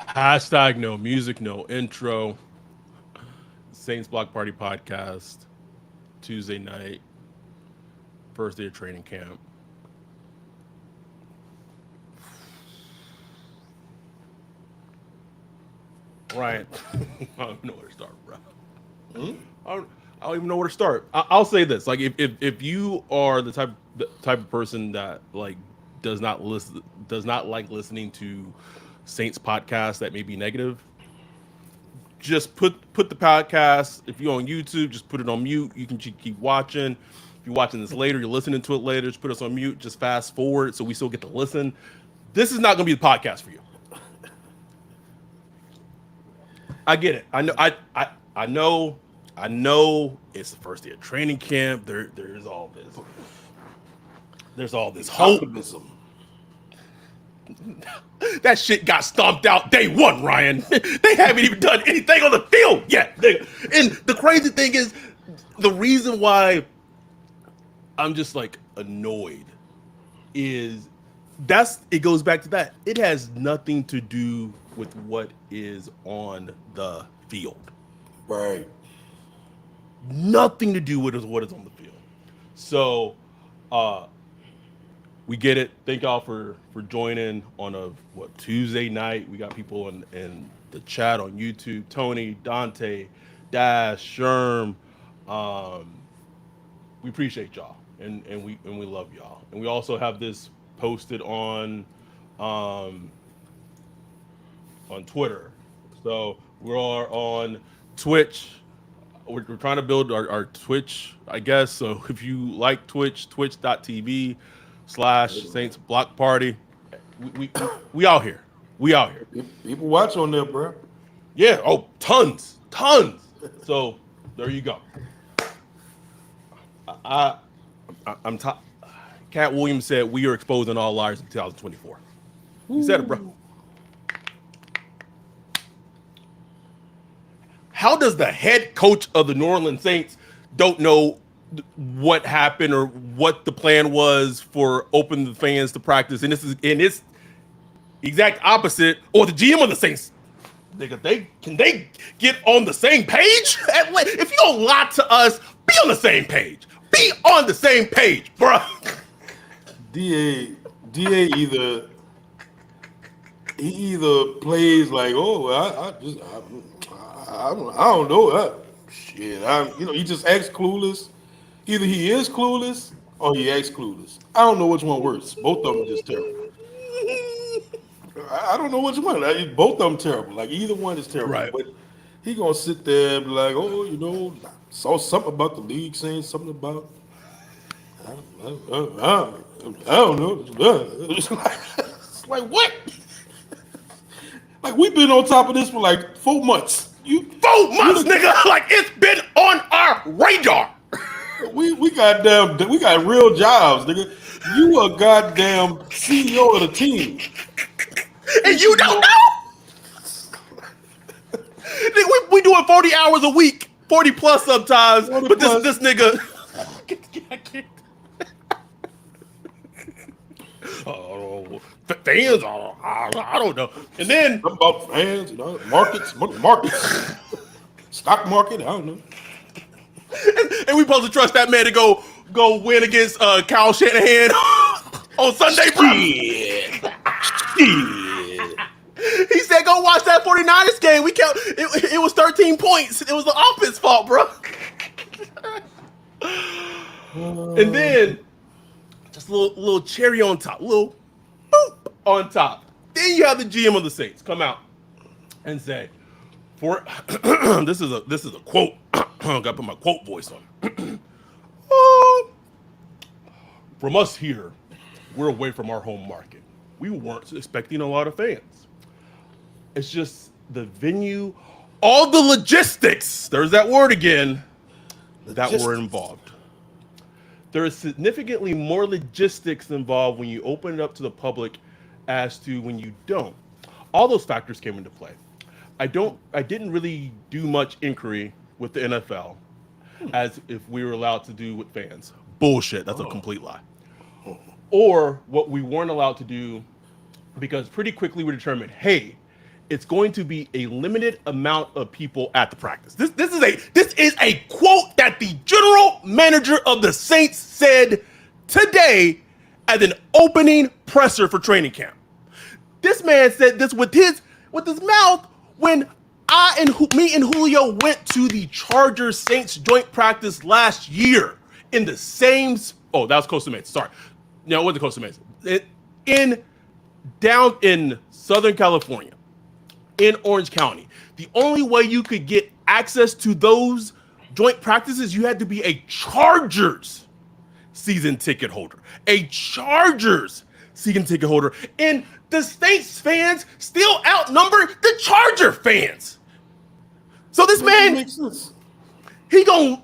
Hashtag no music, no intro. Saints Block Party podcast. Tuesday night, first day of training camp. Ryan, I don't know where to start, bro. Hmm? I don't even know where to start. I'll say this: like, if you are the type of person that like does not like listening to Saints podcasts that may be negative, just put the podcast. If you're on YouTube, just put it on mute. You can keep watching. If you're watching this later, you're listening to it later. Just put us on mute. Just fast forward so we still get to listen. This is not going to be the podcast for you. I get it. I know. I know. It's the first day of training camp. There's all this. There's all this hope. Optimism. That shit got stomped out day one, Ryan. They haven't even done anything on the field yet. And the crazy thing is, the reason why I'm just like annoyed is it goes back to that. It has nothing to do with what is on the field. Right. Nothing to do with what is on the field. So we get it. Thank y'all for joining on a Tuesday night. We got people in the chat on YouTube. Tony, Dante, Dash, Sherm. Um, we appreciate y'all and we love y'all. And we also have this posted um, on Twitter. So we're on Twitch. We're trying to build our Twitch, I guess. So if you like Twitch, twitch.tv/Saints Block Party. We out here. We out here. People watch on there, bro. Yeah. Oh, tons. So there you go. I, I'm top. Cat Williams said we are exposing all liars in 2024. He said it, bro. How does the head coach of the New Orleans Saints don't know what happened or what the plan was for opening the fans to practice? And it's exact opposite. Or the GM of the Saints, nigga, they get on the same page? If you don't lie to us, be on the same page. Be on the same page, bro. Da he either plays like, oh, I don't know that shit. He just acts clueless. Either he is clueless or he acts clueless. I don't know which one worse. Both of them just terrible. I don't know which one. Both of them terrible. Like either one is terrible. Right. But he gonna sit there and be like, oh, saw something about the league saying something about. I don't know. It's like what? Like we've been on top of this for like 4 months. 4 months, nigga. Like it's been on our radar. We got real jobs, nigga. You a goddamn CEO of the team, And you don't know? We doing 40 hours a week, 40 plus sometimes. 40 but plus. this nigga. I can't. Oh, fans, I don't know. And then Something about fans, markets, stock market. I don't know. and we supposed to trust that man to go win against Kyle Shanahan on Sunday, bro. Shit. He said, "Go watch that 49ers game. We count. It was 13 points. It was the offense fault, bro." And then just a little cherry on top, little boop on top. Then you have the GM of the Saints come out and say, "For this is a quote. Got to put my quote voice on. From us here, we're away from our home market. We weren't expecting a lot of fans. It's just the venue, all the logistics. There's that word again. That were involved. There is significantly more logistics involved when you open it up to the public as to when you don't. All those factors came into play. I didn't really do much inquiry with the NFL as if we were allowed to do with fans. Bullshit. That's a complete lie. Or what we weren't allowed to do because pretty quickly we determined, hey, it's going to be a limited amount of people at the practice. This is a quote that the general manager of the Saints said today at an opening presser for training camp. This man said this with his mouth when me and Julio went to the Chargers Saints joint practice last year in the same. Oh, that was Costa Mesa. Sorry, no, it wasn't Costa Mesa. Down in Southern California, in Orange County. The only way you could get access to those joint practices, you had to be a Chargers season ticket holder. A Chargers season ticket holder. And the Saints fans still outnumber the Charger fans. So this man, makes sense. he gon'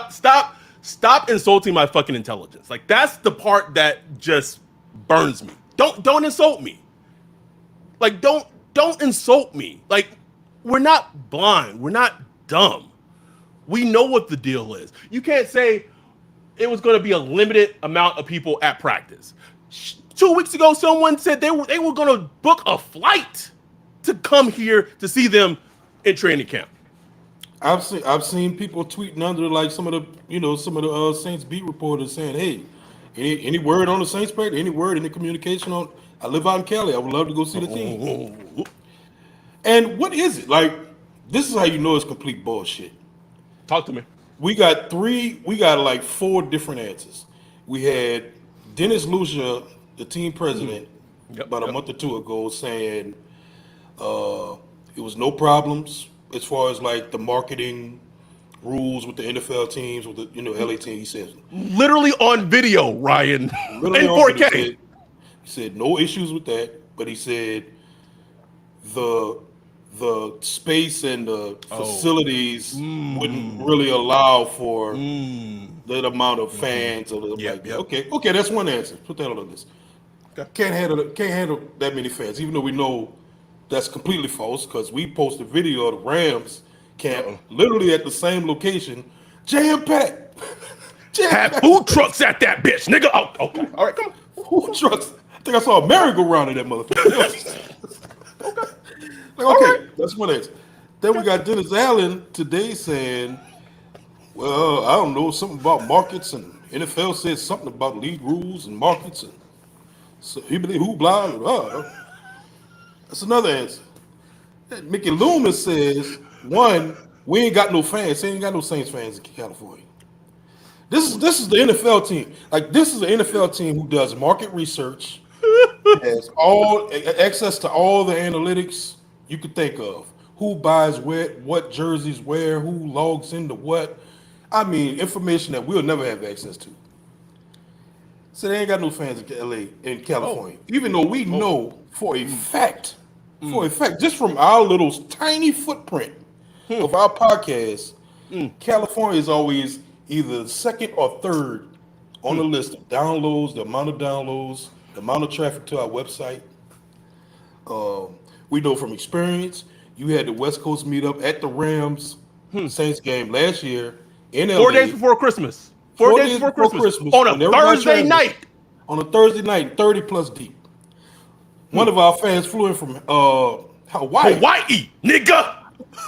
stop insulting my fucking intelligence. Like, that's the part that just burns me. Don't insult me. Like, don't insult me. Like, we're not blind. We're not dumb. We know what the deal is. You can't say it was going to be a limited amount of people at practice. 2 weeks ago, someone said they were going to book a flight to come here to see them in training camp. I've seen people tweeting under like some of the Saints beat reporters saying, "Hey, any word on the Saints practice? Any word, any communication on? I live out in Cali. I would love to go see the team." And what is it like? This is how you know it's complete bullshit. Talk to me. We got like 4 different answers. We had Dennis Lucia, the team president, about a month or 2 ago, saying it was no problems as far as like the marketing rules with the NFL teams, with the LA team. He says literally on video, Ryan, literally in 4K. He said no issues with that, but he said the space and the facilities wouldn't really allow for that amount of fans. Okay, that's one answer. Put that on the list. Okay. Can't handle that many fans, even though we know that's completely false because we posted video of the Rams camp literally at the same location, jam-packed. Had food trucks at that bitch, nigga. Oh, okay. All right, come on. Food trucks. I think I saw a merry-go-round in that motherfucker. Okay, right. That's one answer. Then we got Dennis Allen today saying, well, I don't know, something about markets, and NFL said something about league rules and markets, and so he believe who blind. That's another answer. Mickey Loomis says, one, we ain't got no fans. They ain't got no Saints fans in California. This is the NFL team. Like, this is the NFL team who does market research, has all access to all the analytics you could think of. Who buys where, what jerseys where, who logs into what. I mean, information that we'll never have access to. So they ain't got no fans in California. Even though we know for a fact, just from our little tiny footprint of our podcast, California is always either second or third on the list of downloads, the amount of downloads, the amount of traffic to our website. We know from experience, you had the West Coast meetup at the Rams Saints game last year in LA. 4 days before Christmas. 4 days before Christmas. On a Thursday night. On a Thursday night, 30 plus deep. One of our fans flew in from Hawaii. Hawaii, nigga.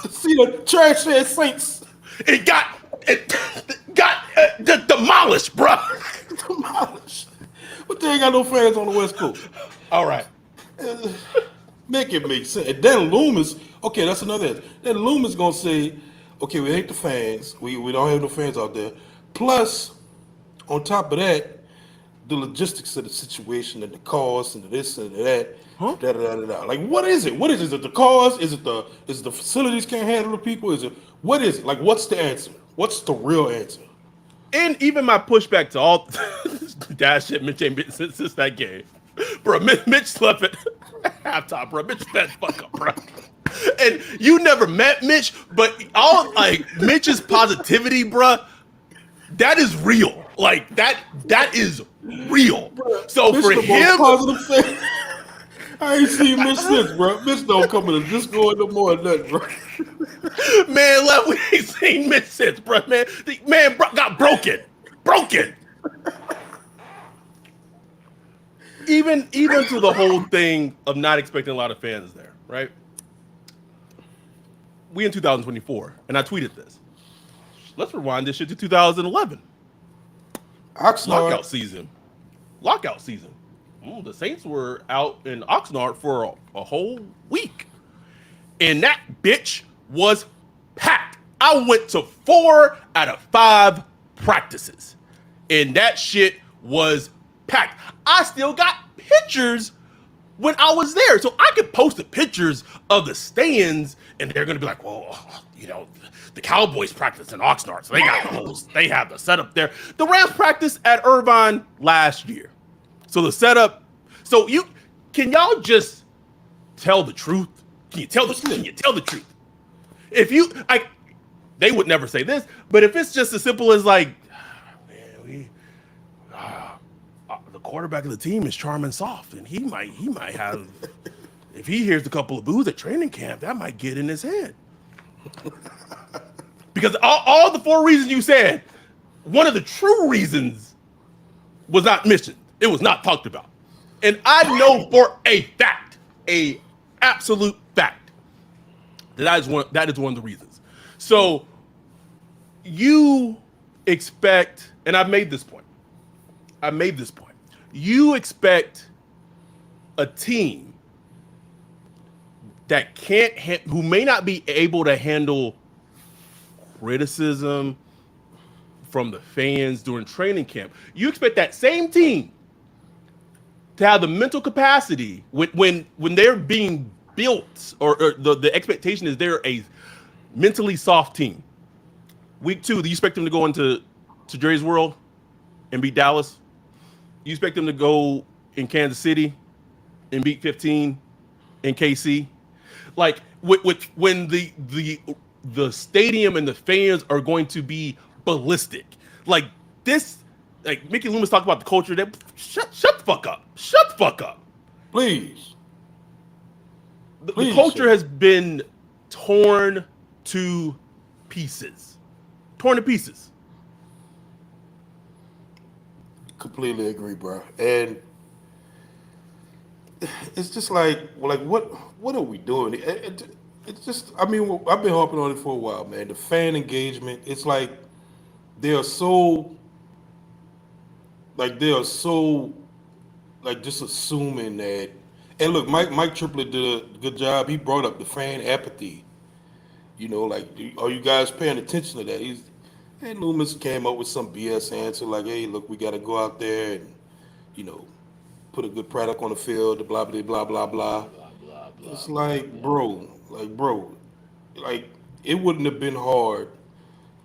See the trash head Saints. It got demolished, bro. Demolished. But they ain't got no fans on the West Coast. All right. Make it make sense. And then Loomis, okay, that's another answer. Then Loomis gonna say, okay, we hate the fans. We don't have no fans out there. Plus, on top of that, the logistics of the situation and the cost and the this and the that. Like, what is it? What is it? Is it the cause? Is it the facilities can't handle the people? Is it what is it? Like, what's the answer? What's the real answer? And even my pushback to all that shit Mitch ain't been since that game. Bro, Mitch slept at halftime, bro. Mitch fed fuck up, bro. And you never met Mitch, but all like Mitch's positivity, bro, that is real. Like that is real. So Mitch for him, positive thing. I ain't seen Mitch since, bro. Mitch don't come in the Discord no more than that, bro. Man, love, we ain't seen Mitch since, bro. Man, got broken. even to the whole thing of not expecting a lot of fans there, right? We in 2024, and I tweeted this. Let's rewind this shit to 2011. Oxnard. Lockout season. The Saints were out in Oxnard for a whole week, and that bitch was packed. I went to 4 out of 5 practices, and that shit was packed. I still got pictures when I was there, so I could post the pictures of the stands, and they're gonna be like, well, the Cowboys practice in Oxnard, so they have the setup there. The Rams practiced at Irvine last year, so the setup. So can y'all just tell the truth? Can you tell the truth? If they would never say this, but if it's just as simple as like, man, the quarterback of the team is charming and soft, and he might have, if he hears a couple of boos at training camp, that might get in his head. Because all the 4 reasons you said, one of the true reasons was not mentioned. It was not talked about. And I know for a absolute fact, that is one of the reasons. So you expect, and I've made this point. You expect a team that who may not be able to handle criticism from the fans during training camp. You expect that same team to have the mental capacity when they're being built, or the expectation is they're a mentally soft team. Week 2, do you expect them to go into Jerry's World and beat Dallas? You expect them to go in Kansas City and beat 15 in KC? Like when the stadium and the fans are going to be ballistic. Like this, like Mickey Loomis talked about the culture that shut the fuck up. Shut the fuck up. Please. The culture has been torn to pieces. Completely agree, bro. And it's just like what are we doing? It's just, I mean, I've been harping on it for a while, man. The fan engagement, it's like they are so just assuming that. And look, Mike Triplett did a good job. He brought up the fan apathy. Like, are you guys paying attention to that? And Loomis came up with some BS answer like, hey, look, we got to go out there and, put a good product on the field, blah, blah, blah, blah, blah. It's like, bro, it wouldn't have been hard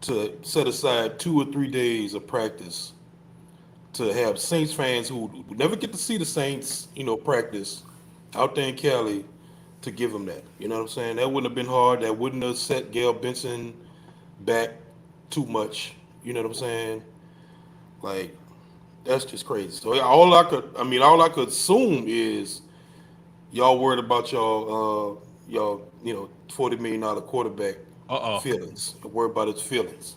to set aside 2 or 3 days of practice to have Saints fans who would never get to see the Saints, practice out there in Cali, to give them that. You know what I'm saying? That wouldn't have been hard. That wouldn't have set Gail Benson back too much. You know what I'm saying? Like, that's just crazy. So all I could assume is y'all worried about y'all $40 million quarterback feelings. Worried about his feelings.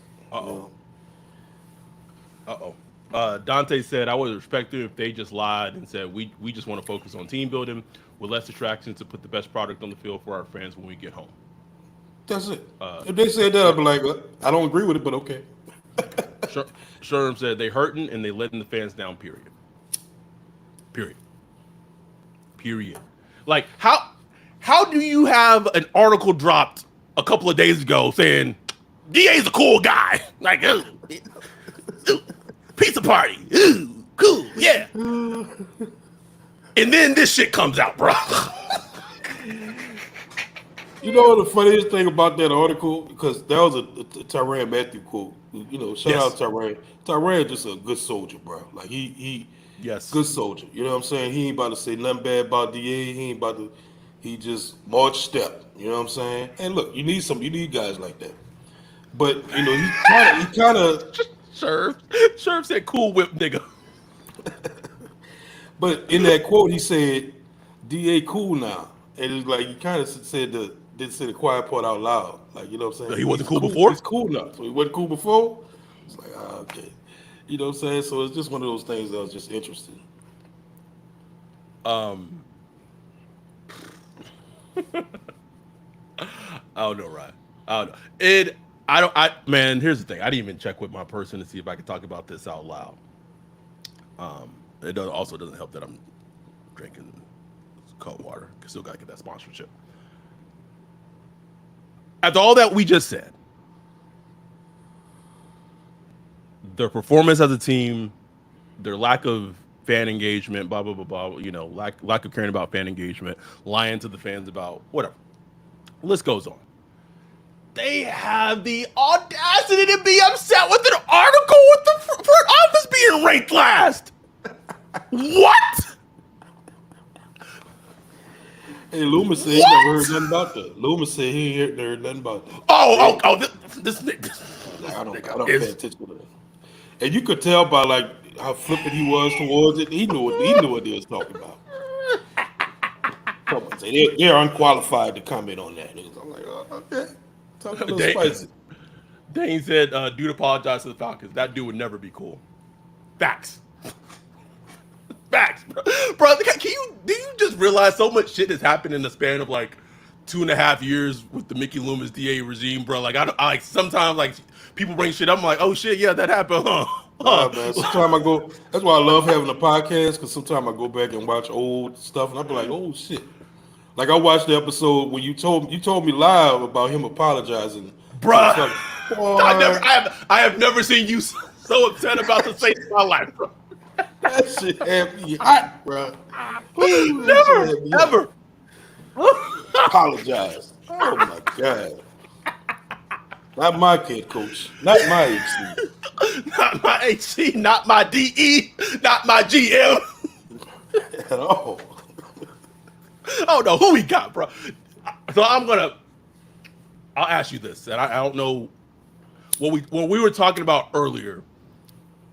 Dante said, I would respect it if they just lied and said, we just want to focus on team building with less distractions to put the best product on the field for our fans when we get home. That's it. If they said that, I'd be like, I don't agree with it, but okay. Sherm said, they hurting and they letting the fans down, period. Like, how do you have an article dropped a couple of days ago saying DA's a cool guy? Like, pizza party. Ooh, cool, yeah. And then this shit comes out, bro. You know the funniest thing about that article? Because that was a Tyrann Mathieu quote. Shout out Tyrann. Tyrann just a good soldier, bro. Like he good soldier. You know what I'm saying? He ain't about to say nothing bad about DA. He just march step. You know what I'm saying? And look, you need guys like that. But he kind of Sherv said cool whip nigga. But in that quote he said DA cool now. And it's like he kind of didn't say the quiet part out loud. Like, you know what I'm saying? He wasn't cool before? He's cool now. So he wasn't cool before? It's like, okay. You know what I'm saying? So it's just one of those things that was just interesting. Um, I don't know, Ryan. I don't know. I don't. Man. Here's the thing. I didn't even check with my person to see if I could talk about this out loud. Also doesn't help that I'm drinking cold water. Still gotta get that sponsorship. After all that we just said, their performance as a team, their lack of fan engagement, blah blah blah blah. Lack of caring about fan engagement, lying to the fans about whatever. The list goes on. They have the audacity to be upset with an article with the front office being ranked last. What? Hey, Loomis said he never heard nothing about that. Loomis said he ain't heard nothing about that. This nigga. I don't pay attention to that. And you could tell by like how flippant he was towards it. He knew what he was talking about. Come on, say they're unqualified to comment on that. I'm like, oh, okay, talk a little spicy. Dane said, "Dude, apologize to the Falcons. That dude would never be cool." Facts. Facts, bro. Do you just realize so much shit has happened in the span of like 2.5 years with the Mickey Loomis DA regime, bro? Like I like sometimes like people bring shit up. I'm like, oh shit, yeah, that happened, huh? Man. Sometimes I go. That's why I love having a podcast because sometimes I go back and watch old stuff and I be like, oh shit. Like I watched the episode when you told me live about him apologizing, bro. I have never seen you so upset about the Saints in my life, bro. That shit had me hot, bro. Never, ever. Apologize. Oh my god. Not my kid, coach. Not my HC. Not my HC. Not my DE. Not my GM. At all. I don't know who we got, bro. So I'll ask you this, and I don't know when we were talking about earlier.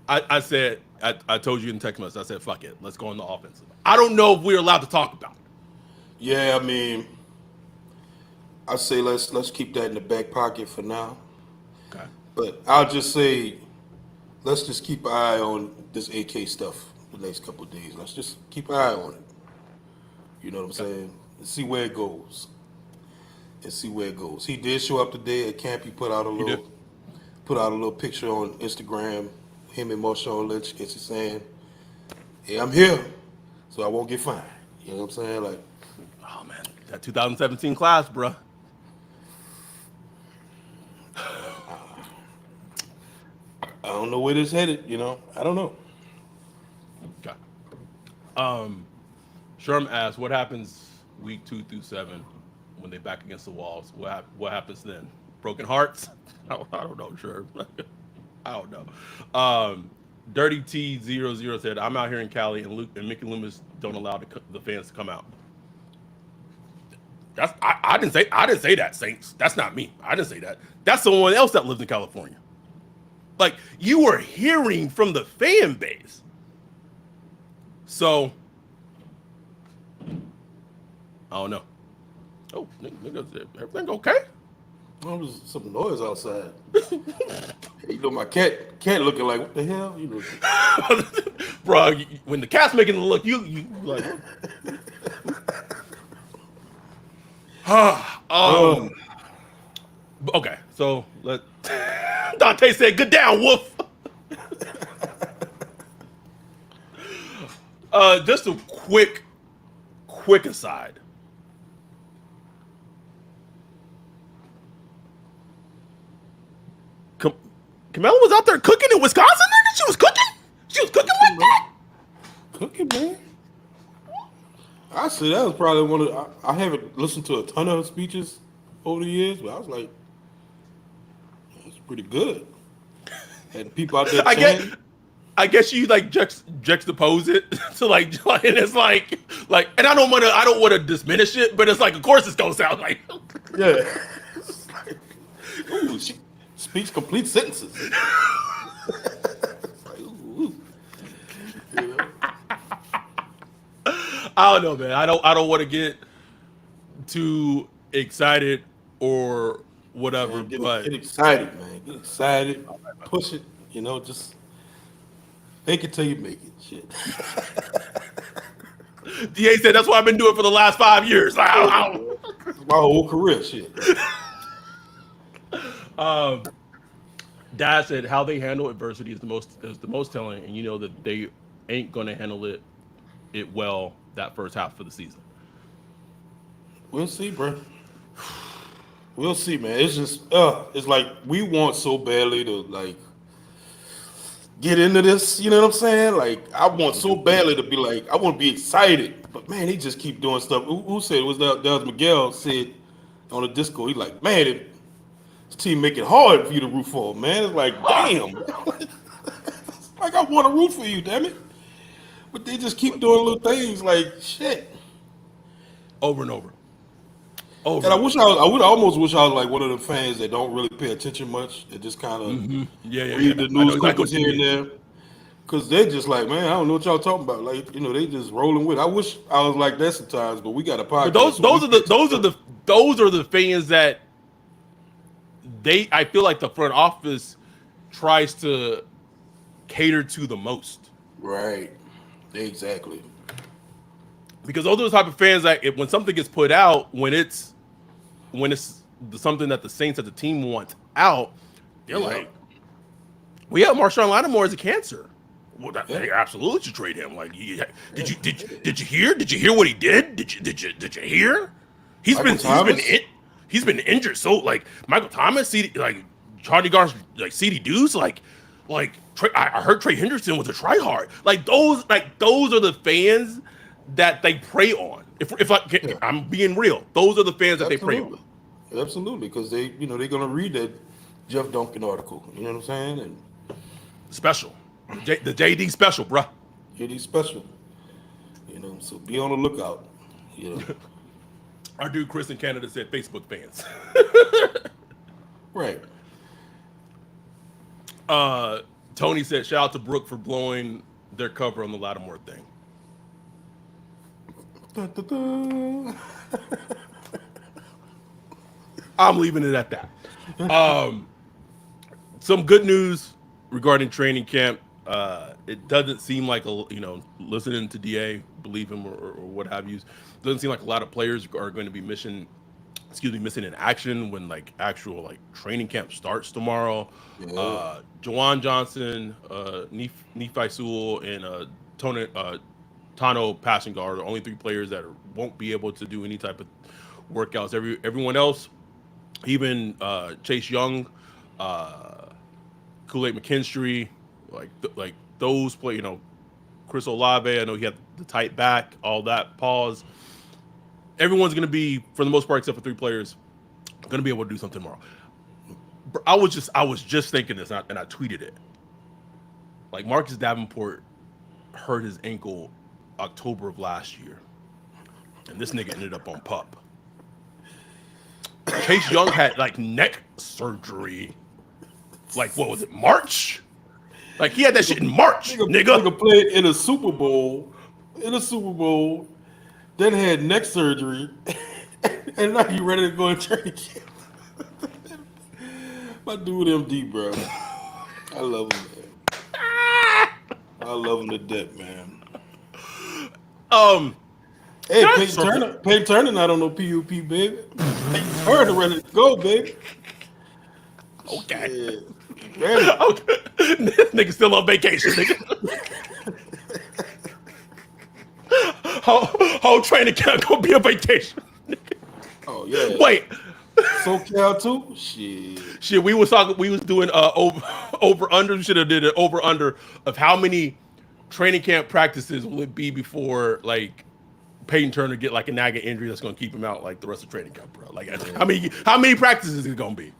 I said I told you in text message. I said fuck it, let's go on the offensive. I don't know if we're allowed to talk about it. Yeah, I mean, I say let's keep that in the back pocket for now. Okay. But I'll just say, let's just keep an eye on this AK stuff the next couple of days. Let's just keep an eye on it. You know what I'm saying? And see where it goes. He did show up today at camp. He put out a little picture on Instagram. Him and Marshawn Lynch, gets saying, "Hey, I'm here, so I won't get fined." You know what I'm saying? Like, oh man, that 2017 class, bro. I don't know where this headed. You know, I don't know. Okay. Sherm asked, "What happens week 2 through 7 when they back against the walls? What happens then? Broken hearts? I don't know, Sherm. I don't know." Dirty T00 said, "I'm out here in Cali, and Mickey Loomis don't allow the fans to come out." I didn't say that, Saints. That's not me. I didn't say that. That's someone else that lives in California. Like, you were hearing from the fan base. So, I don't know. Oh, nigga, everything okay? There was some noise outside. You know, my cat looking like, what the hell? You know, bro. When the cat's making the look, you like. Okay, so Dante said, "Good down, Wolf." Just a quick aside. Camilla was out there cooking in Wisconsin, nigga? She was cooking like that? Cooking, man. I said that was probably one of I haven't listened to a ton of her speeches over the years, but I was like, it's pretty good. And people out there chanting. I guess you like juxtapose it to like, and it's like, and I don't want to diminish it, but it's like, of course it's gonna sound like, yeah. Ooh, she speaks complete sentences. Like, ooh. You know? I don't know, man. I don't want to get too excited or whatever. Man, but get excited, man. Get excited. Push it. You know, just fake it till you make it. Shit. DA said that's what I've been doing for the last 5 years. My whole career, shit. Dad said how they handle adversity is the most telling, and you know that they ain't gonna handle it well that first half of the season. We'll see, bro. We'll see, man. It's just, it's like we want so badly to like get into this. You know what I'm saying? Like I want so badly to be like, I want to be excited, but man, they just keep doing stuff. Who said it was that? That was Miguel said on the Discord. He's like, man, this team make it hard for you to root for, man. It's like, damn. Like I want to root for you, damn it. But they just keep doing little things like shit. Over and over. And I wish I would almost wish I was like one of the fans that don't really pay attention much. That just kind of read the news clippings here and there. Cause they're just like, man, I don't know what y'all talking about. Like, they just rolling with it. I wish I was like that sometimes, but we got a podcast. But those are the fans that I feel like the front office tries to cater to the most. Right. Exactly. Because those are the type of fans that when something gets put out, when it's something that the Saints as a team want out, they're like, we have Marshawn Lattimore as a cancer. Well, they absolutely should trade him. Like, did you hear? Did you hear what he did? Did you hear? He's been injured. So like Michael Thomas, like Charlie Gar's like CD Deuce, like I heard Trey Henderson was a tryhard. Like those are the fans that they prey on. I'm being real, those are the fans that they prey on. Absolutely, because they're gonna read that Jeff Duncan article. You know what I'm saying? And special, the JD special, bruh. JD special. So be on the lookout. Our dude Chris in Canada said Facebook fans. Right. Tony said, shout out to Brooke for blowing their cover on the Lattimore thing. I'm leaving it at that. Some good news regarding training camp. It doesn't seem like listening to DA, believe him or what have you, doesn't seem like a lot of players are going to be missing in action when actual training camp starts tomorrow. Yeah. Jawan Johnson, Nephi Sewell, and Tano Passingar are the only three players that won't be able to do any type of workouts. Everyone else, even Chase Young, Kool-Aid McKinstry, like those play. Chris Olave. I know he had the tight back, all that pause. Everyone's going to be, for the most part, except for three players, going to be able to do something tomorrow. I was just thinking this, and I tweeted it. Like Marcus Davenport hurt his ankle October of last year, and this nigga ended up on PUP. Chase Young had neck surgery. What was it, March? He had that shit in March, nigga. Played in a Super Bowl, then had neck surgery, and now you ready to go and training camp. My dude MD, bro. I love him, man. I love him to death, man. Hey, Peyton Turner not on no PUP, baby. Peyton Turner ready to go, baby. Okay. Ready. Okay. Nigga still on vacation, nigga. Whole training camp gonna be a vacation. Oh yeah. Wait. SoCal too? Shit. We was doing over under. We should have did an over under of how many training camp practices will it be before Peyton Turner get a nagging injury that's gonna keep him out the rest of training camp, bro. How many practices is it gonna be?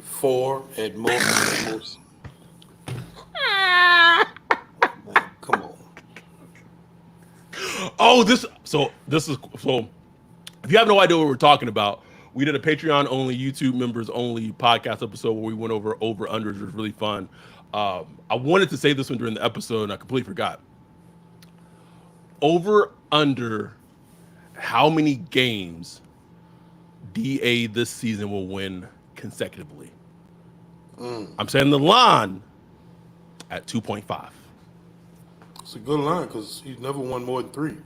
4 at most. Man, come on. Oh, this is so. If you have no idea what we're talking about, we did a Patreon only, YouTube members only podcast episode where we went over unders. It was really fun. I wanted to say this one during the episode, and I completely forgot. Over under how many games DA this season will win consecutively. I'm setting the line at 2.5. It's a good line because he's never won more than 3.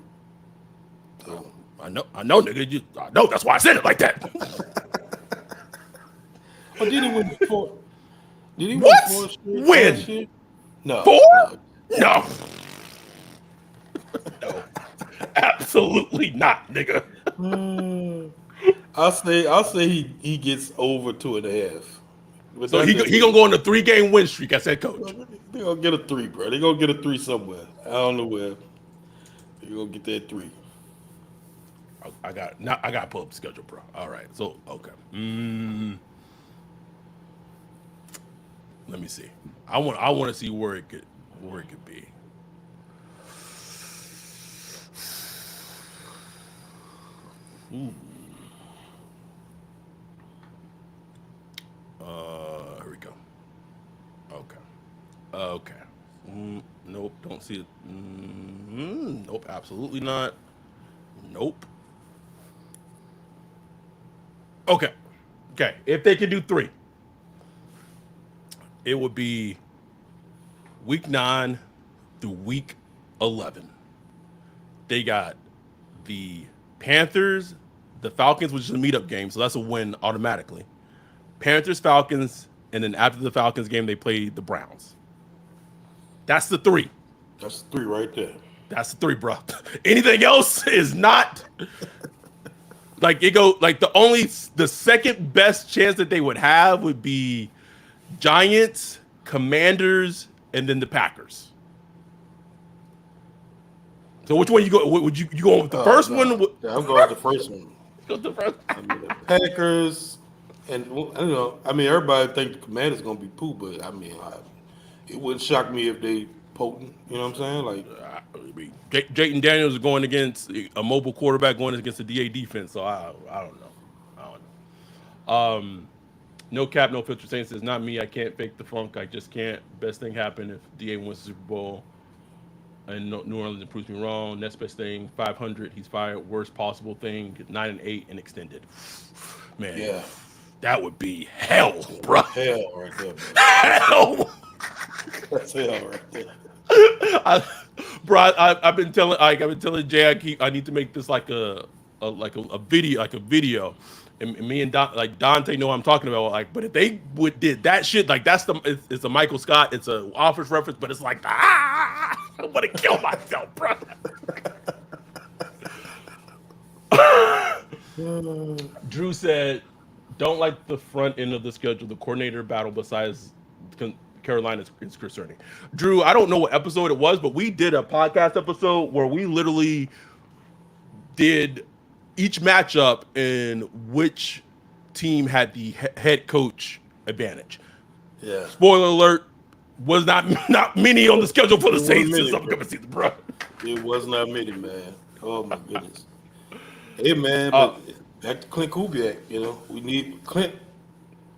I know, nigga. I know. That's why I said it like that. Oh, did he win 4? Did he What? win 4 straight Win? last year? No. 4? No. No, absolutely not, nigga. I'll say he gets over 2.5. But So he gonna go on a 3-game win streak. I said, coach. They gonna get a 3, bro. They gonna get a 3 somewhere. I don't know where. They gonna get that 3. I got to pull up the schedule, bro. All right. So okay. Let me see. I want to see where it could be. Ooh. Here we go. Okay. Nope. Don't see it. Nope. Absolutely not. Nope. Okay. If they can do 3, it would be week 9 through week 11. They got the Panthers, the Falcons, which is a meetup game, so that's a win automatically. Panthers, Falcons, and then after the Falcons game, they play the Browns. That's the 3. That's 3 right there. That's the 3, bro. Anything else is not like it go like the second best chance that they would have would be Giants, Commanders, and then the Packers. So which one you go? Would you go with the first one? Yeah, I'm going with the first one. Go with the first. I mean, the Packers, and everybody think the Commanders gonna be poo, but it wouldn't shock me if they potent. You know what I'm saying? Like, Jayden Daniels is going against a mobile quarterback going against a DA defense. So I don't know. No cap, no filter. Saying says not me. I can't fake the funk. I just can't. Best thing happen if DA wins the Super Bowl. And New Orleans proves me wrong. Next best thing, 500. He's fired. Worst possible thing, 9-8 and extended. Man, yeah, that would be hell, bro. Hell right there, bro. Hell. That's hell right there. I've been telling Jay I need to make this like a video, and me and Dante know what I'm talking about. Like, but if they did that shit, like it's a Michael Scott, it's a Office reference, but it's like I want to kill myself, bro. Drew said, "Don't like the front end of the schedule. The coordinator battle besides Carolina is concerning." Drew, I don't know what episode it was, but we did a podcast episode where we literally did each matchup and which team had the head coach advantage. Yeah. Spoiler alert: was not many on the schedule for the Saints this upcoming season, bro. It was not many, man. Oh my goodness. Hey, man, but back to Clint Kubiak. We need Clint.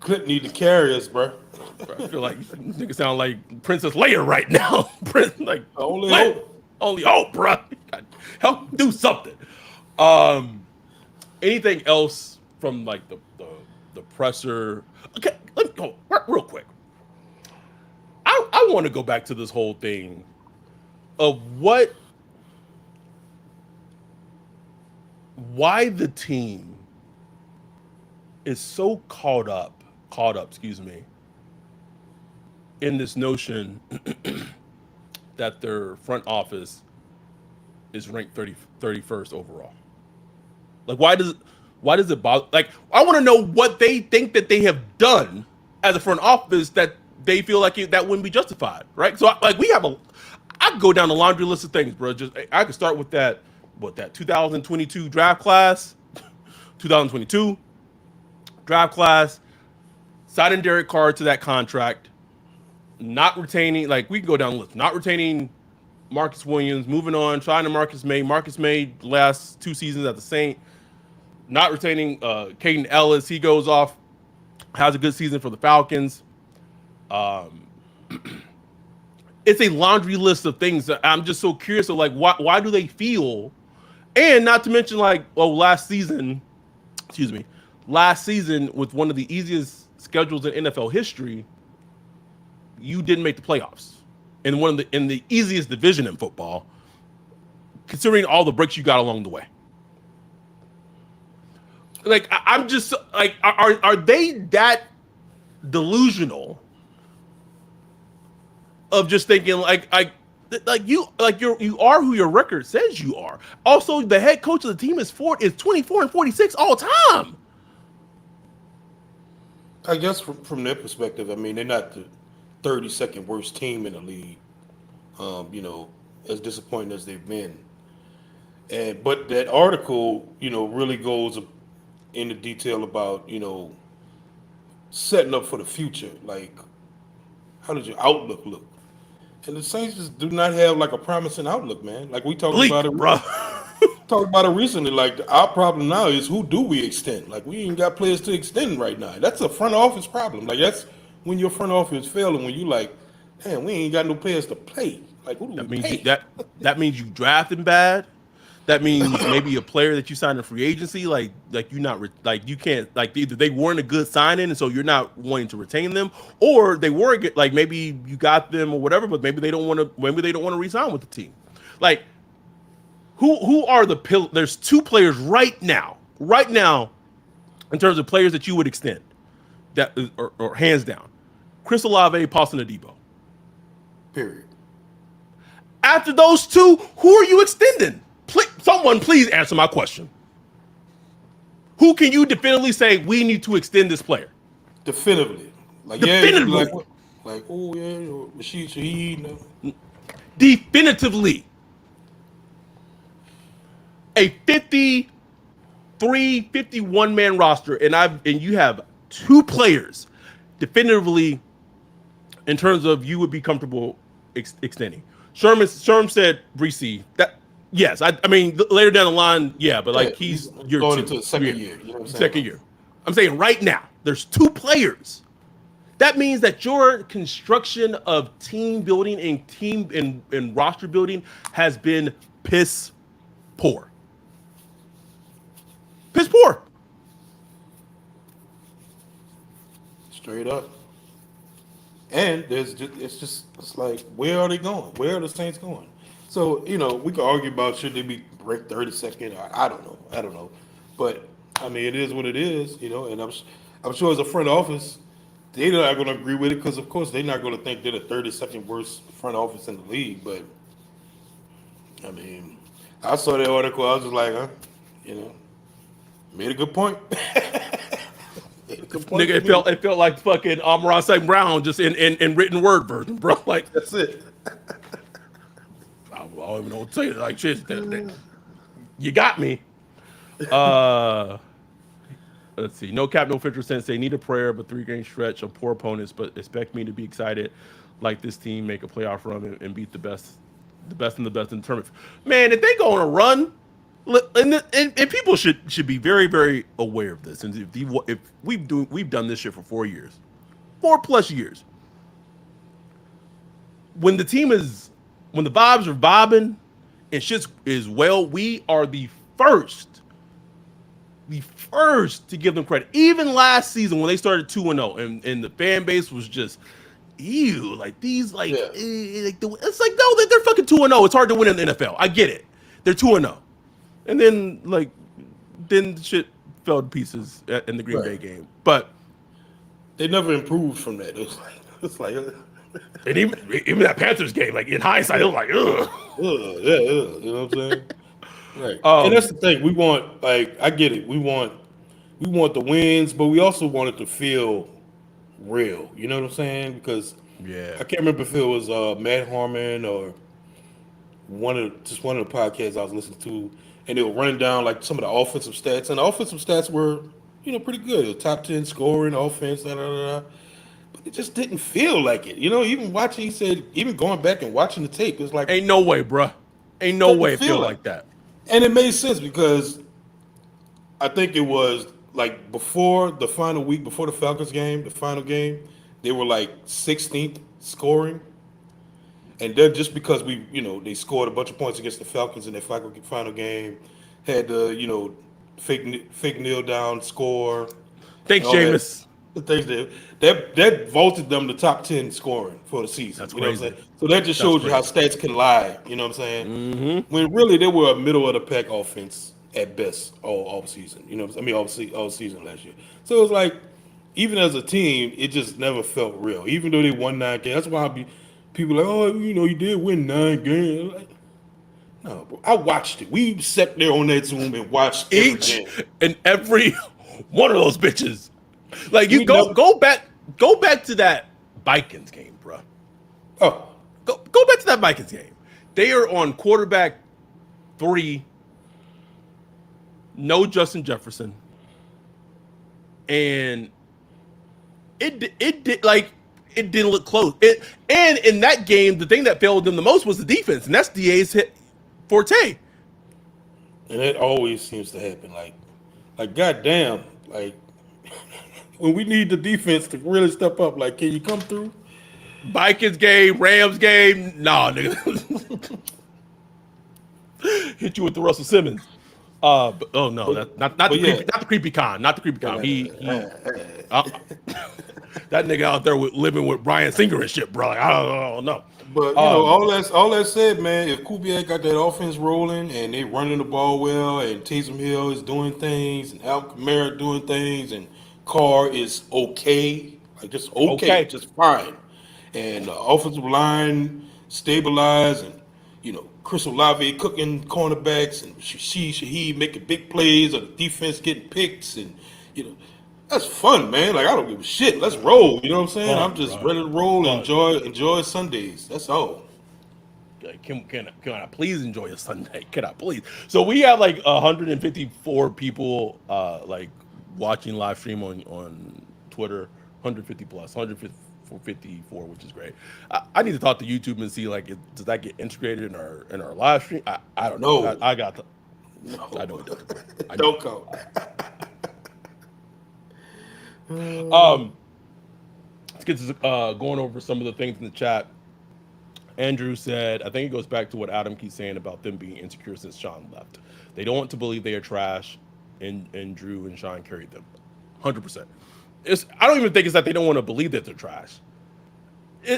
Clint need to carry us, bro. I feel like nigga sound like Princess Leia right now. Only hope, bro. Help do something. Anything else from like the presser? Okay, let me go real quick. I want to go back to this whole thing of why the team is so caught up, in this notion that their front office is ranked 31st overall. Like, why does it bother? Like, I want to know what they think that they have done as a front office that they feel like that wouldn't be justified, right? So, I could go down the laundry list of things, bro. I could start with that 2022 draft class, 2022 draft class, signing Derek Carr to that contract, not retaining, we can go down the list, not retaining Marcus Williams, moving on, signing Marcus May. Marcus May last 2 seasons at the Saint, not retaining Caden Ellis. He goes off, has a good season for the Falcons. It's a laundry list of things that I'm just so curious of, why do they feel, and not to mention last season with one of the easiest schedules in NFL history, you didn't make the playoffs in the easiest division in football, considering all the breaks you got along the way. Like I'm just like, are they that delusional of just thinking you are who your record says you are. Also, the head coach of the team is 24-46 all time. I guess from their perspective, I mean, they're not the 32nd worst team in the league. As disappointing as they've been. But that article, really goes into detail about, setting up for the future. Like, how does your outlook look? And the Saints just do not have like a promising outlook, man. Like we talked Bleak, about it, bro. talked about it recently. Like our problem now is who do we extend? Like we ain't got players to extend right now. That's a front office problem. Like that's when your front office failing. When you like, man, we ain't got no players to play. Like who do That we means pay? that means you drafting bad. That means maybe a player that you signed in free agency, like you not like you can't like either they weren't a good signing, and so you're not wanting to retain them, or they were good, like maybe you got them or whatever, but maybe they don't want to re-sign with the team. Like who are the There's two players right now, in terms of players that you would extend, that or hands down, Chris Olave, Paulson Adebo. Period. After those two, who are you extending? Someone please answer my question. Who can you definitively say we need to extend this player? Definitively. Like Definitively. yeah, like oh yeah, Rashid Shaheed. No. Definitively. A 51 man roster, and you have two players definitively in terms of you would be comfortable extending. Sherm said Breesy. That yes, I mean later down the line, yeah, but like he's going into the second year. You know what I'm saying? Second year. I'm saying right now, there's two players. That means that your construction of team building and roster building has been piss poor. Piss poor. Straight up. And it's like, where are they going? Where are the Saints going? So, we could argue about should they be ranked 32nd? I don't know. But I mean, it is what it is, and I'm sure as a front office, they're not going to agree with it because, of course, they're not going to think they're the 32nd worst front office in the league. But I mean, I saw that article, I was just like, made a good point. Nigga, it felt like fucking Amon St. Brown just in written word version, bro. Like That's it. I don't even know what to say. Like shit, you got me. Let's see. No cap, no filter sensei. Need a prayer, but 3-game stretch of poor opponents, but expect me to be excited like this team make a playoff run and beat the best and the best in the tournament. Man, if they go on a run, and people should be very, very aware of this. And if we've done this shit for 4 years, 4+ years. When the vibes are vibing and shit is well, we are the first to give them credit. Even last season when they started 2-0 and the fan base was just ew, like these like, yeah. It's like no, they're fucking 2-0. It's hard to win in the NFL. I get it. They're 2-0. And then shit fell to pieces in the Green Bay game. But they never improved from that. It's like and even that Panthers game, like in hindsight, it was like, ugh. Yeah, you know what I'm saying? Right. And that's the thing. We want, like, I get it. We want the wins, but we also want it to feel real. You know what I'm saying? Because I can't remember if it was Matt Harmon or one of the podcasts I was listening to, and they were running down like some of the offensive stats, and the offensive stats were, pretty good. Top 10 scoring offense, but it just didn't feel like it. Even watching, he said, even going back and watching the tape, it's like ain't no way, bruh. Ain't no way it feel like that. And it made sense because I think it was like before the final week, before the Falcons game, the final game, they were like 16th scoring. And then just because they scored a bunch of points against the Falcons in their final game, had the, fake kneel down score. Thanks, Jameis. The things that vaulted them to top 10 scoring for the season. That's you know crazy. what I'm saying? So that just shows you how stats can lie. You know what I'm saying? Mm-hmm. When really they were a middle of the pack offense at best all season. You know, all season last year. So it's like, even as a team, it just never felt real. Even though they won 9 games, that's why people are like, oh, you did win 9 games. Like, no, bro, I watched it. We sat there on that Zoom and watched every Each game. and every one of those bitches. Like you We never, go back to that Vikings game, bro. oh, Go back to that Vikings game. They are on quarterback 3, no Justin Jefferson, and it didn't look close. And in that game, the thing that failed them the most was the defense, and that's DA's forte. and it always seems to happen. Like goddamn, like when we need the defense to really step up, like, can you come through? Vikings game, Rams game, nah, nigga. Hit you with the Russell Simmons. But, oh no, not the creepy con, not the creepy con. That nigga out there living with Brian Singer and shit, bro. Like, I don't know. But you know, all that said, man, if Kubiak got that offense rolling and they running the ball well, and Taysom Hill is doing things, and Al Kamara doing things, and Carr is okay, like just okay, just fine, and the offensive line stabilized, and Chris Olave cooking cornerbacks, and Shaheed making big plays, or the defense getting picks, and that's fun, man. Like, I don't give a shit. Let's roll. You know what I'm saying? I'm just ready to roll and enjoy Sundays. That's all. Can I please enjoy a Sunday? Can I please? So we have like 154 people like watching live stream on Twitter. 150 plus, 154, which is great. I need to talk to YouTube and see, like, does that get integrated in our live stream? I don't know. No. I got the. No. I know it doesn't. Don't go. Let's get to going over some of the things in the chat. Andrew said, I think it goes back to what Adam keeps saying about them being insecure since Sean left. They don't want to believe they are trash, and Drew and Sean carried them. 100%. I don't even think it's that they don't want to believe that they're trash.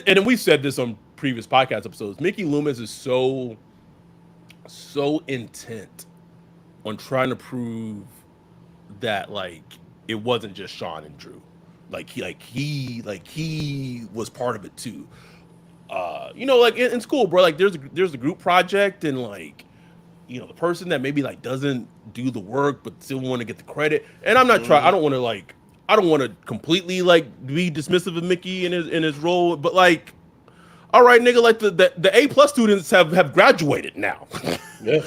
And we've said this on previous podcast episodes. Mickey Loomis is so intent on trying to prove that, like, it wasn't just Sean and Drew. He was part of it too. Like in school, bro, like there's a group project, and like, the person that maybe like doesn't do the work but still want to get the credit. And I'm not trying. I don't want to completely like be dismissive of Mickey in his role, but like, all right, nigga, like the A+ students have graduated now. Yeah.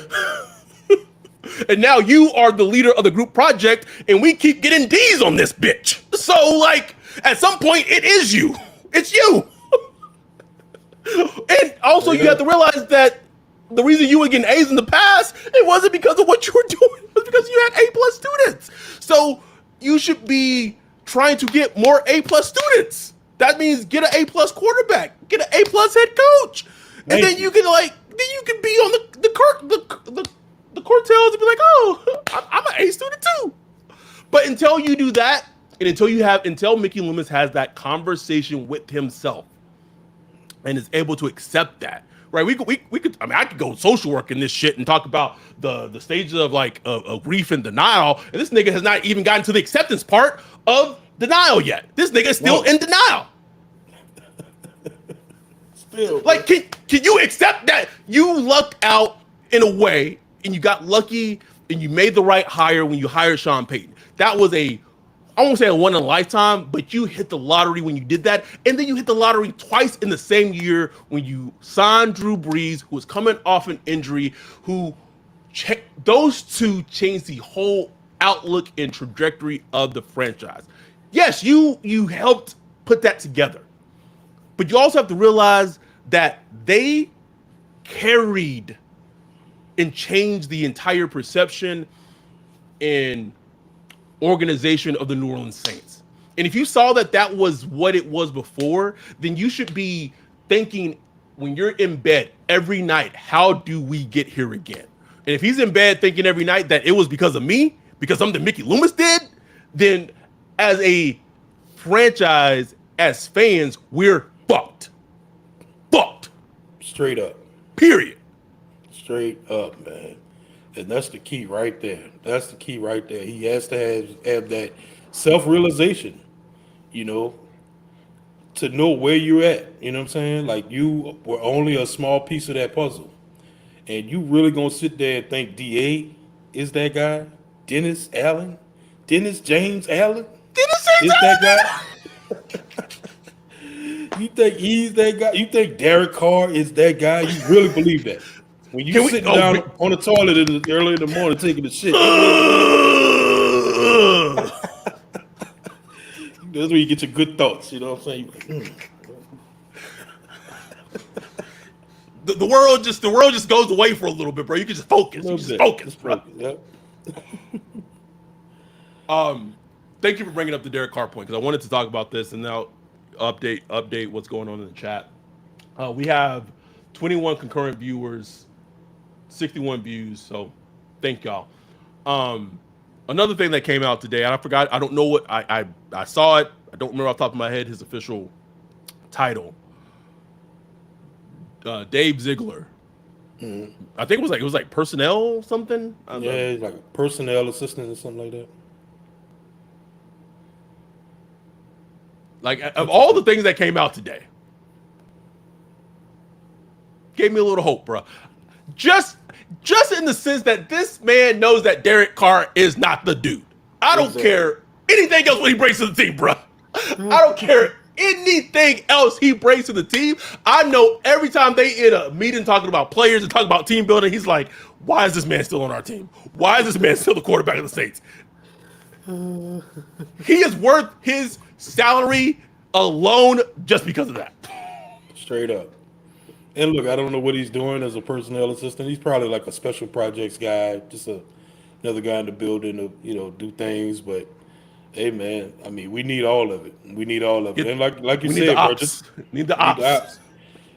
And now you are the leader of the group project, and we keep getting D's on this bitch. So, like, at some point, it is you. It's you. And also, you have to realize that the reason you were getting A's in the past, it wasn't because of what you were doing. It was because you had A+ students. So, you should be trying to get more A+ students. That means get an A+ quarterback, get an A+ head coach, and then you can be on the coattails and be like, oh, I'm an A student too. But until you do that, and until Mickey Loomis has that conversation with himself and is able to accept that, right? We could. I mean, I could go social work in this shit and talk about the stages of like of grief and denial, and this nigga has not even gotten to the acceptance part of denial yet. This nigga is still in denial. Still, like, can you accept that you lucked out in a way? And you got lucky, and you made the right hire when you hired Sean Payton. That was I won't say a one in a lifetime, but you hit the lottery when you did that. And then you hit the lottery twice in the same year when you signed Drew Brees, who was coming off an injury, those two changed the whole outlook and trajectory of the franchise. Yes, you helped put that together. But you also have to realize that they carried and change the entire perception and organization of the New Orleans Saints. And if you saw that was what it was before, then you should be thinking when you're in bed every night, how do we get here again? And if he's in bed thinking every night that it was because of me, because something Mickey Loomis did, then as a franchise, as fans, we're fucked. Fucked. Straight up. Period. Straight up, man. And that's the key right there. That's the key right there. He has to have that self-realization, you know, to know where you're at. You know what I'm saying? Like you were only a small piece of that puzzle. And you really gonna sit there and think DA is that guy? Dennis Allen? Dennis James Allen is that guy? You think he's that guy? You think Derek Carr is that guy? You really believe that? When you Can we? sitting Oh, down on the toilet early in the morning taking a shit, you really believe that? That's where you get your good thoughts. You know what I'm saying? You're like, the world just goes away for a little bit, bro. You can just focus. You just focus, bro. Yep. Thank you for bringing up the Derek Carr point because I wanted to talk about this and now update what's going on in the chat. We have 21 concurrent viewers, 61 views. So thank y'all. Another thing that came out today, and I forgot. I don't know what I saw it. I don't remember off the top of my head his official title. Dave Ziegler. I think it was like personnel something. Yeah, like a personnel assistant or something like that. Like of all the things that came out today, gave me a little hope, bro. Just in the sense that this man knows that Derek Carr is not the dude. I don't care anything else what he brings to the team, bro. I don't care anything else he brings to the team. I know every time they in a meeting talking about players and talking about team building, he's like, why is this man still on our team? Why is this man still the quarterback of the Saints? He is worth his salary alone just because of that. Straight up. And look, I don't know what he's doing as a personnel assistant. He's probably like a special projects guy, just another guy in the building to, do things. But hey, man, I mean, we need all of it. We need all of it. And like you said, bro, just need the ops.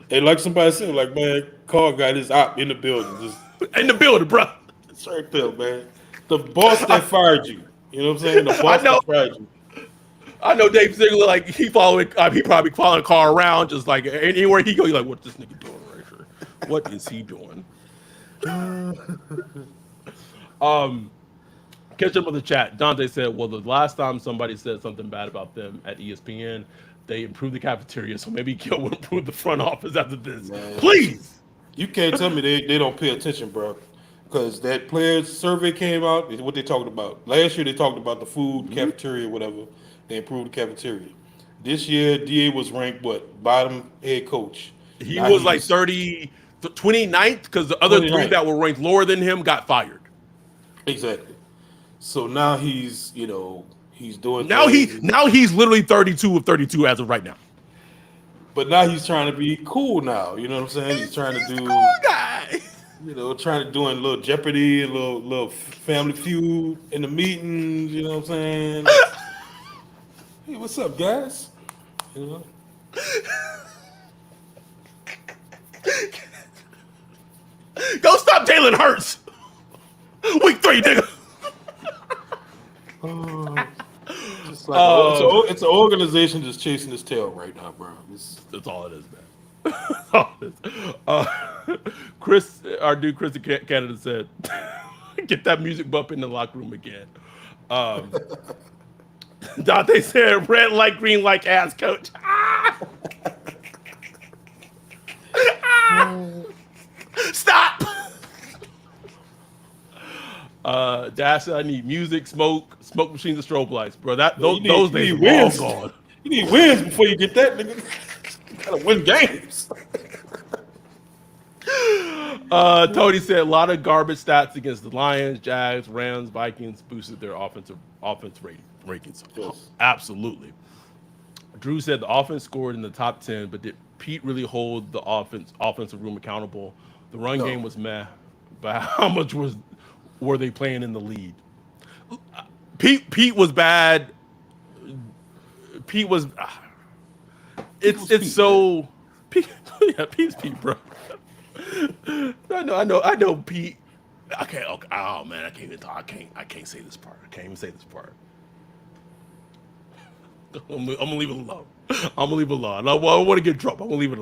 And like somebody said, like, man, Carl got his op in the building. Just in the building, bro. It's right there, man. The boss that fired you. You know what I'm saying? The boss that fired you. I know Dave Ziegler, like he probably following Carr around, just like anywhere he go, he's like, "What's this nigga doing right here? What is he doing?" Catch up with the chat. Dante said, "Well, the last time somebody said something bad about them at ESPN, they improved the cafeteria, so maybe Gil will improve the front office after this. Man. Please." You can't tell me they don't pay attention, bro. Because that players survey came out. What they talked about last year, they talked about the food cafeteria, whatever. They improved the cafeteria. This year, DA was ranked bottom head coach. He was like 29th because the other 3 that were ranked lower than him got fired. Exactly. So now he's doing. Now he's literally 32 of 32 as of right now. But now he's trying to be cool now. You know what I'm saying? He's trying to do. Cool guy. Trying to doing a little Jeopardy, a little Family Feud in the meetings. You know what I'm saying? Hey, what's up, guys? Go stop Jalen Hurts. Week 3, nigga. Just like it's an organization just chasing its tail right now, bro. That's all it is, man. That's all it is. Chris, our dude Chris in Canada said, "Get that music bump in the locker room again." Dante said, "Red light, green light, ass coach." Stop. Dash said, "I need music, smoke machines, and strobe lights, bro. Those days are all gone. You need wins before you get that, nigga. You gotta win games." Tony said, "A lot of garbage stats against the Lions, Jags, Rams, Vikings boosted their offense rankings." Yes. Absolutely. Drew said the offense scored in the top 10, but did Pete really hold the offensive room accountable? The run game was meh, but how much were they playing in the lead? Pete was bad. Pete was. It's so. Pete, yeah, Pete's Pete, bro. I know Pete. Okay. Oh man, I can't even talk. I can't say this part. I can't even say this part. I'm gonna leave it alone. I don't want to get in trouble. I'm gonna leave it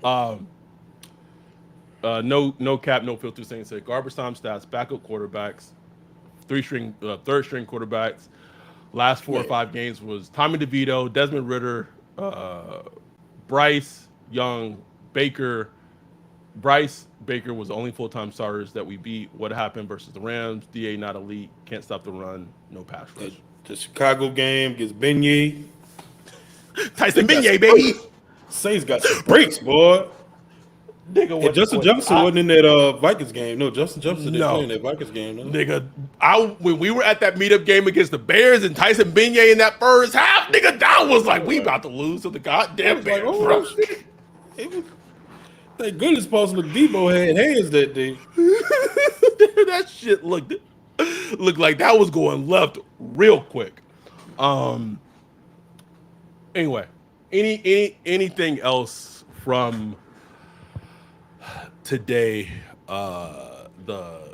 alone. No cap, no filter. Saying said garbage time stats, backup quarterbacks, third string quarterbacks. Last four or Man, five games was Tommy DeVito, Desmond Ritter, Bryce Young, Baker. Bryce Baker was the only full time starters that we beat. What happened versus the Rams? Da not elite, can't stop the run, no pass the, rush. the Chicago game gets Beignet. They Tyson got some Beignet, baby. breaks. Saints got some breaks, boy. Nigga, And Justin Jefferson I wasn't in that Vikings game. No, Justin Jefferson didn't play in no. that Vikings game. No. Nigga, when we were at that meetup game against the Bears and Tyson Beignet in that first half, nigga, that was like we about to lose to the I goddamn was like, Bears, bro. oh shit. It was, thank goodness Possible Debo had hands that day. That shit looked like that was going left real quick. Um. Anyway, anything else from today?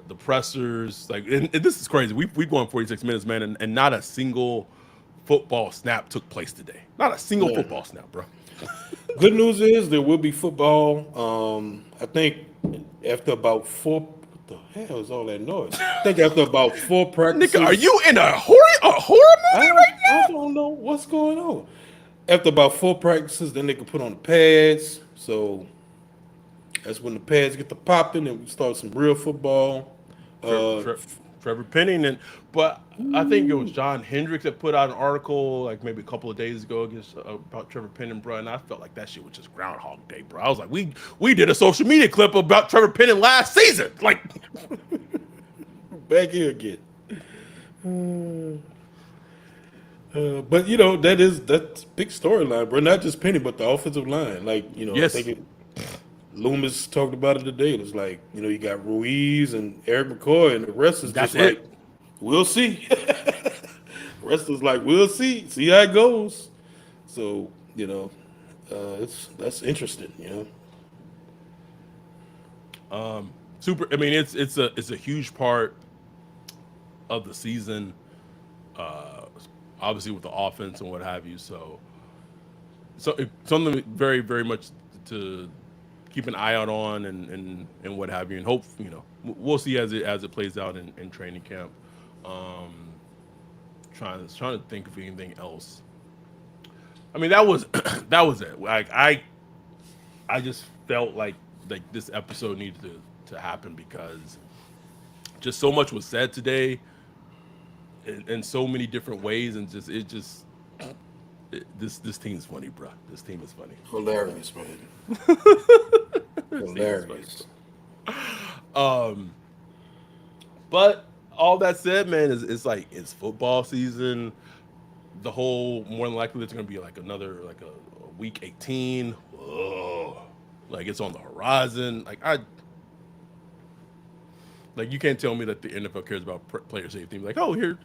The pressers, like, and this is crazy. We've gone 46 minutes, man, and not a single football snap took place today. Not a single Yeah. football snap, bro. Good news is there will be football. I think after about four. What the hell is all that noise? I think after about four practices. Nigga, are you in a horror movie right I now? don't know what's going on. After about four practices, then they can put on the pads. So that's when the pads get to popping and we start some real football. Uh, Trevor Penning, but I think it was John Hendricks that put out an article like maybe a couple of days ago against about Trevor Penning, bro, and I felt like that shit was just Groundhog Day, bro. I was like, we did a social media clip about Trevor Penning last season, like, back here again. But you know that's big storyline, bro. Not just Penny, but the offensive line. Like I yes, think Loomis talked about it today. It was like you got Ruiz and Eric McCoy, and the rest is that's just like it. we'll see. The rest is like we'll see how it goes. So that's interesting. Super. I mean, it's a huge part of the season, obviously with the offense and what have you. So it's something very very much to keep an eye out on and what have you, and hope we'll see as it plays out in training camp. Um, trying to think of anything else. I mean, that was that was it. Like I just felt like this episode needed to happen because just so much was said today in so many different ways, and this team's funny, bro. This team is funny. Hilarious, man. This team is funny, Hilarious. bro. But all that said, man, is it's like it's football season. The whole more than likely it's gonna be like another like a week 18. Ugh. Like it's on the horizon. Like you can't tell me that the NFL cares about player safety. Like, oh, Hell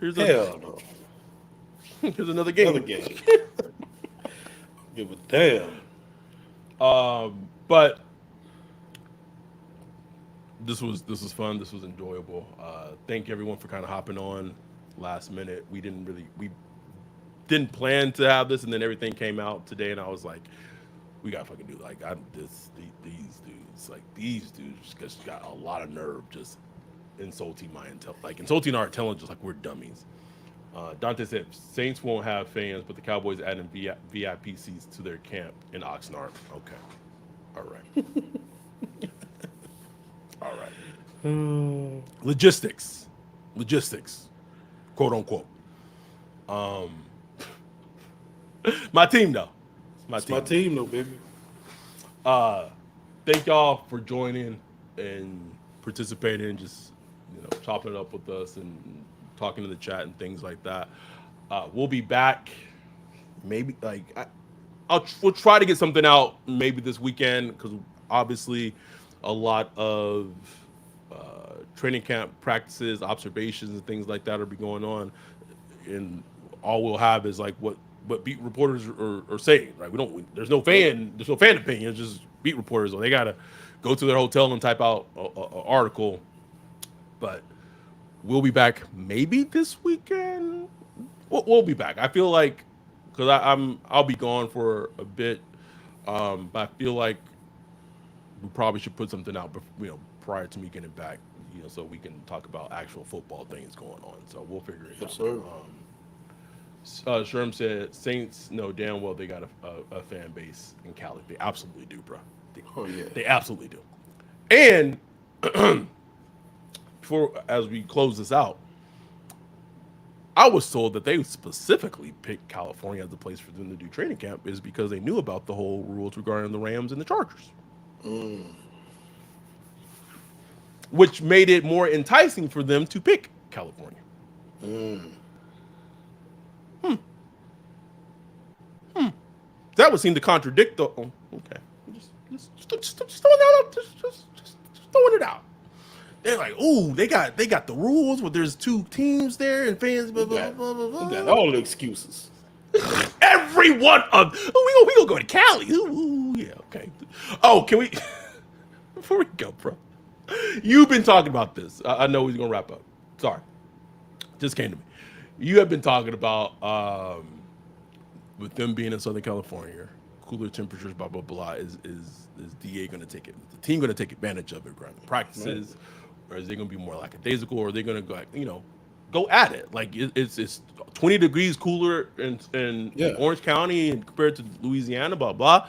no. here's another Another game. game. Give a damn. But this was fun. This was enjoyable. Thank everyone for kind of hopping on last minute. We didn't plan to have this, and then everything came out today, and I was like, we gotta fucking do it. Like these dudes just got a lot of nerve just insulting our intelligence like we're dummies. Dante said Saints won't have fans, but the Cowboys adding VIP seats to their camp in Oxnard. Okay, all right, all right. Logistics, quote unquote. Um, my team though. It's my It's team. my team, though, baby. Thank y'all for joining and participating, just chopping it up with us and talking in the chat and things like that. We'll be back. Maybe we'll try to get something out maybe this weekend because obviously a lot of training camp practices, observations, and things like that will be going on, and all we'll have is like what beat reporters are saying. Right? There's no fan opinion. It's just beat reporters. Or they gotta go to their hotel and type out a article. But we'll be back maybe this weekend. We'll be back. I feel like because I'll be gone for a bit, but I feel like we probably should put something out, prior to me getting back, so we can talk about actual football things going on. So we'll figure it Yes, out. sir. Sherm said Saints know damn well they got a fan base in Cali. They absolutely do, bro. Oh yeah. They absolutely do. And as we close this out, I was told that they specifically picked California as the place for them to do training camp is because they knew about the whole rules regarding the Rams and the Chargers. Which made it more enticing for them to pick California. That would seem to contradict the. Oh, okay, just throwing that out. Just throwing it out. They're like, ooh, they got the rules where there's 2 teams there and fans. Blah, blah, blah, blah, blah. We got all the excuses. Every one of. Oh, we gonna go to Cali. Ooh, yeah, okay. Oh, can we? Before we go, bro, you've been talking about this. I know he's gonna wrap up. Sorry, just came to me. You have been talking about with them being in Southern California, cooler temperatures, blah blah blah. Is DA going to take it? The team going to take advantage of it, around the practices, or is they going to be more lackadaisical, or are they going to go at it? Like it's 20 degrees cooler in Orange County and compared to Louisiana, blah blah.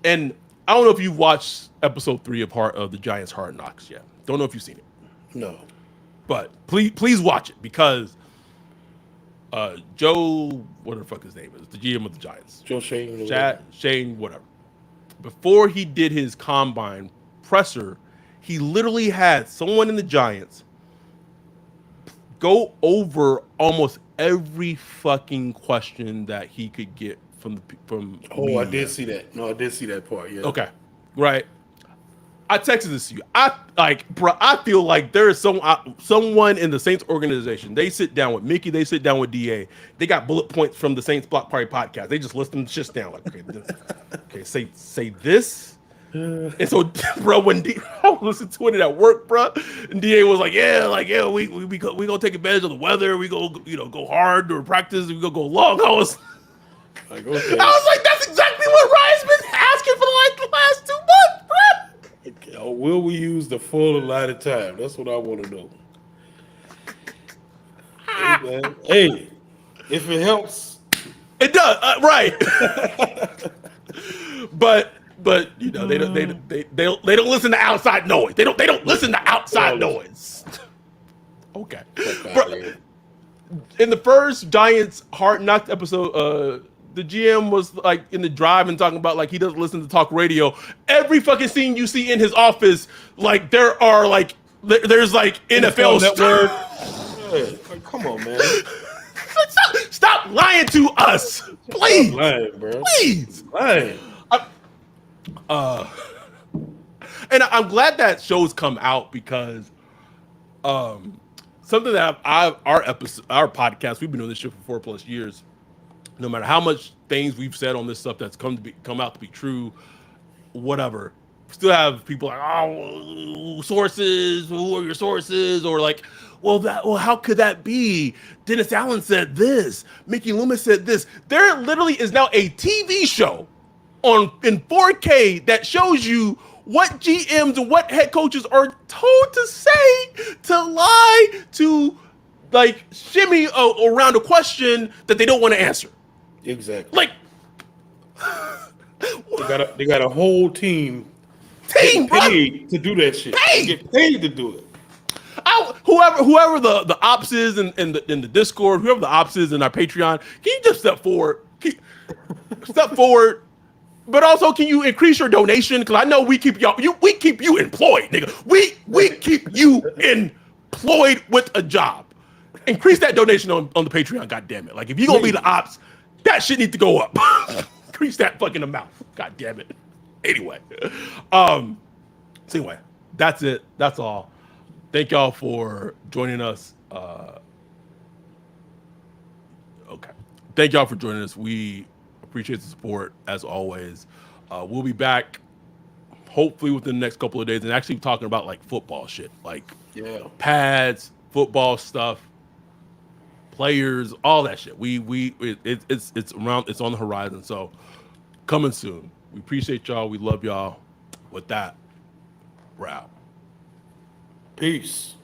And I don't know if you've watched episode 3 of the Giants Hard Knocks yet. Don't know if you've seen it. No. But please watch it because Joe, whatever the fuck his name is, the GM of the Giants. Joe Shane. Shane, whatever. Before he did his combine presser, he literally had someone in the Giants go over almost every fucking question that he could get from. Oh, media. I did see that. No, I did see that part. Yeah. Okay, right. I texted this to you. I feel like there is someone in the Saints organization. They sit down with Mickey. They sit down with DA. They got bullet points from the Saints Block Party podcast. They just list them just down. Like, okay, say this. And so, bro, when I listened to it at work, bro, and DA was like, we gonna take advantage of the weather. We go hard during practice. We go long. I was like, okay. I was like, that's exactly what Ryan's been asking for the last 2 months, bro. Will we use the full allotted time? That's what I want to know. Hey, if it helps, it does. Right. but they don't listen to outside noise. They don't listen to outside noise. Okay. Bro, in the first Giants Hard Knocked episode, the GM was like in the drive and talking about like he doesn't listen to talk radio. Every fucking scene you see in his office, like there's NFL network. Like, come on, man. Stop lying to us, please. Stop lying, bro. Please. Lying. And I'm glad that show's come out because something that our podcast, we've been doing this shit for 4+ years. No matter how much things we've said on this stuff that's come out to be true, whatever, still have people like, oh, sources, who are your sources? Or like, well, how could that be? Dennis Allen said this. Mickey Loomis said this. There literally is now a TV show in 4K that shows you what GMs and what head coaches are told to say, to lie, to like shimmy around a question that they don't want to answer. Exactly. Like they got a whole team paid to do that shit. They get paid to do it. Whoever the ops is in the Discord, whoever the ops is in our Patreon, can you just step forward? Step forward. But also, can you increase your donation? Because I know we keep we keep you employed, nigga. We keep you employed with a job. Increase that donation on the Patreon, goddamn it. Like if you're gonna be the ops, that shit needs to go up. Increase that fucking amount. God damn it. Anyway. So anyway, that's it. That's all. Thank y'all for joining us. Okay. Thank y'all for joining us. We appreciate the support as always. We'll be back hopefully within the next couple of days and actually talking about like football shit, like pads, football stuff, players, all that shit. It's around, it's on the horizon. So coming soon. We appreciate y'all. We love y'all. With that, We're out. Peace.